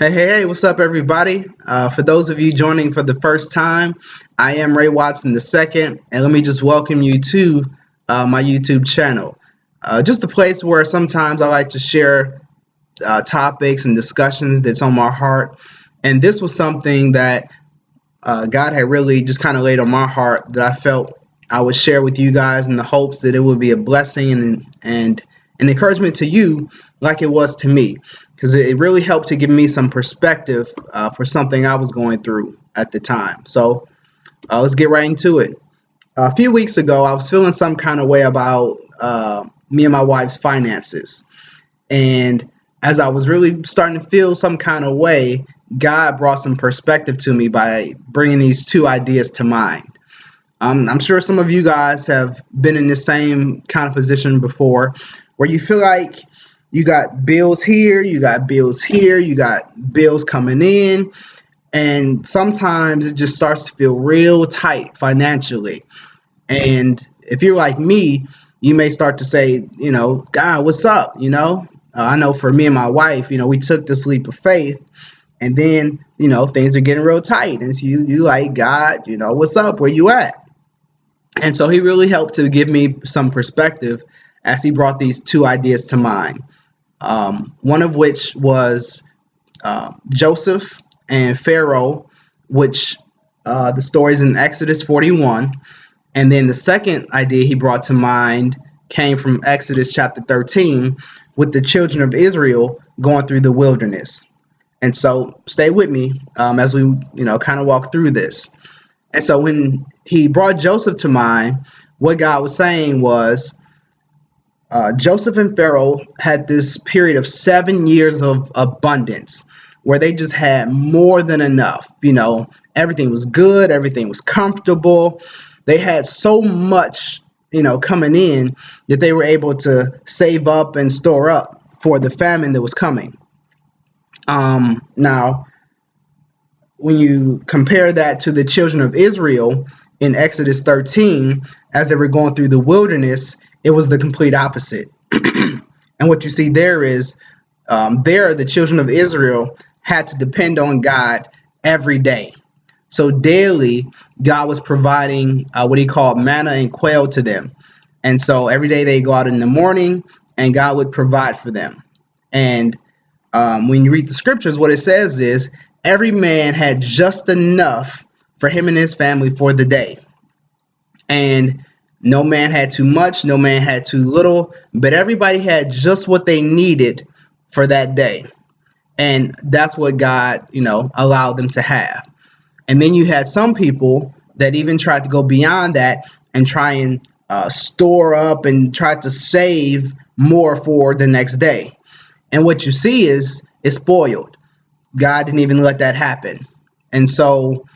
Hey, what's up, everybody? For those of you joining for the first time, I am Ray Watson II, and let me just welcome you to my YouTube channel. Just a place where sometimes I like to share topics and discussions that's on my heart. And this was something that God had really just kind of laid on my heart that I felt I would share with you guys in the hopes that it would be a blessing and an encouragement to you like it was to me, because it really helped to give me some perspective for something I was going through at the time. So let's get right into it. A few weeks ago, I was feeling some kind of way about me and my wife's finances. And as I was really starting to feel some kind of way, God brought some perspective to me by bringing these two ideas to mind. I'm sure some of you guys have been in the same kind of position before where you feel like you got bills here, you got bills here, you got bills coming in, and sometimes it just starts to feel real tight financially. And if you're like me, you may start to say, God, what's up? I know for me and my wife, we took this leap of faith, and then, things are getting real tight. And so you like, God, what's up? Where you at? And so he really helped to give me some perspective as he brought these two ideas to mind. One of which was Joseph and Pharaoh, which the stories in Exodus 41. And then the second idea he brought to mind came from Exodus chapter 13 with the children of Israel going through the wilderness. And so stay with me as we, kind of walk through this. And so when he brought Joseph to mind, what God was saying was Joseph and Pharaoh had this period of 7 years of abundance where they just had more than enough. Everything was good, everything was comfortable. They had so much, coming in that they were able to save up and store up for the famine that was coming. Now, when you compare that to the children of Israel in Exodus 13, as they were going through the wilderness, it was the complete opposite. And what you see there is there the children of Israel had to depend on God every day. So daily, God was providing what he called manna and quail to them. And so every day they go out in the morning and God would provide for them. And when you read the scriptures, what it says is every man had just enough for him and his family for the day. And no man had too much, no man had too little, but everybody had just what they needed for that day. And that's what God, allowed them to have. And then you had some people that even tried to go beyond that and try and store up and try to save more for the next day. And what you see is it's spoiled. God didn't even let that happen. And so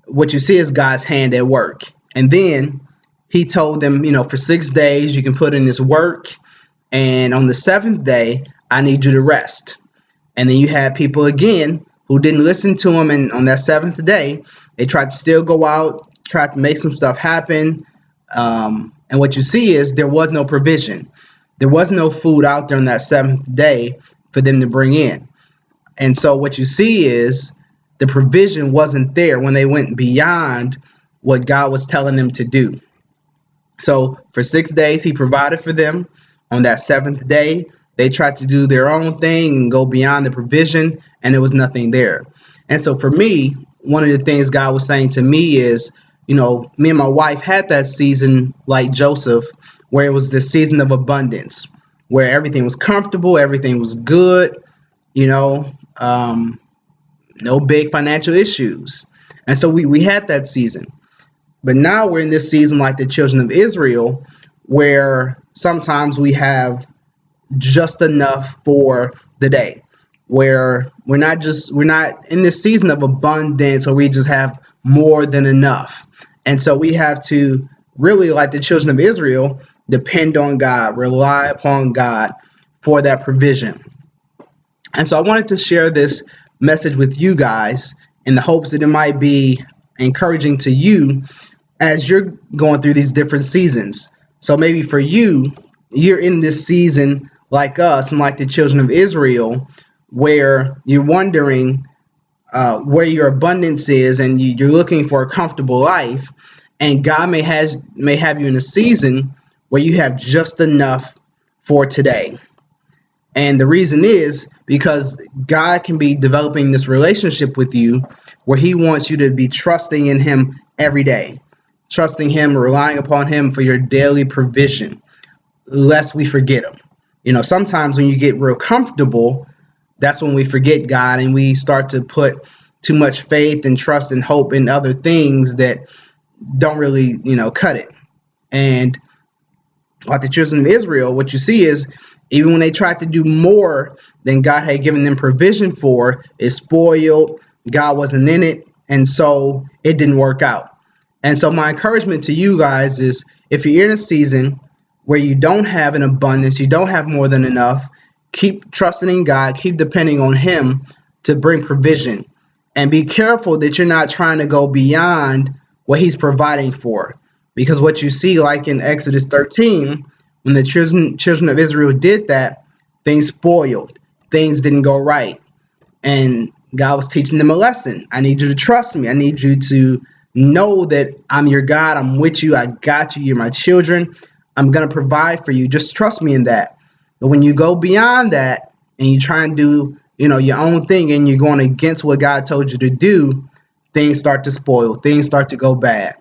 what you see is God's hand at work. And then he told them, for 6 days you can put in this work, and on the seventh day, I need you to rest. And then you had people again who didn't listen to him, and on that seventh day, they tried to still go out, tried to make some stuff happen. And what you see is there was no provision. There was no food out there on that seventh day for them to bring in. And so what you see is the provision wasn't there when they went beyond what God was telling them to do. So for 6 days, he provided for them. On that seventh day, they tried to do their own thing and go beyond the provision, and there was nothing there. And so for me, one of the things God was saying to me is, me and my wife had that season like Joseph, where it was the season of abundance, where everything was comfortable, everything was good, no big financial issues. And so we had that season. But now we're in this season like the children of Israel, where sometimes we have just enough for the day, where we're not in this season of abundance, or we just have more than enough. And so we have to really, like the children of Israel, depend on God, rely upon God for that provision. And so I wanted to share this message with you guys in the hopes that it might be encouraging to you as you're going through these different seasons. So maybe for you, you're in this season like us and like the children of Israel, where you're wondering where your abundance is, and you're looking for a comfortable life, and God may have you in a season where you have just enough for today. And the reason is because God can be developing this relationship with you where he wants you to be trusting in him every day, trusting him, relying upon him for your daily provision, lest we forget him. Sometimes when you get real comfortable, that's when we forget God and we start to put too much faith and trust and hope in other things that don't really, cut it. And like the children of Israel, what you see is even when they tried to do more than God had given them provision for, it spoiled. God wasn't in it. And so it didn't work out. And so my encouragement to you guys is if you're in a season where you don't have an abundance, you don't have more than enough, keep trusting in God, keep depending on him to bring provision. And be careful that you're not trying to go beyond what he's providing for. Because what you see, like in Exodus 13, when the children of Israel did that, things spoiled. Things didn't go right. And God was teaching them a lesson. I need you to trust me. I need you to know that I'm your God. I'm with you. I got you. You're my children. I'm going to provide for you. Just trust me in that. But when you go beyond that and you try and do, your own thing and you're going against what God told you to do, things start to spoil. Things start to go bad.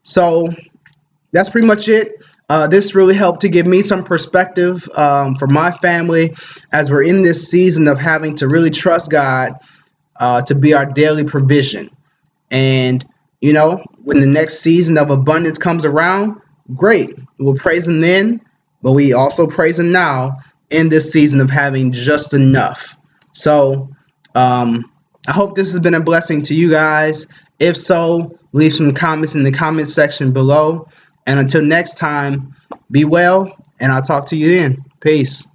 So that's pretty much it. This really helped to give me some perspective for my family as we're in this season of having to really trust God to be our daily provision. And, when the next season of abundance comes around, great. We'll praise him then, but we also praise him now in this season of having just enough. So I hope this has been a blessing to you guys. If so, leave some comments in the comment section below. And until next time, be well, and I'll talk to you then. Peace.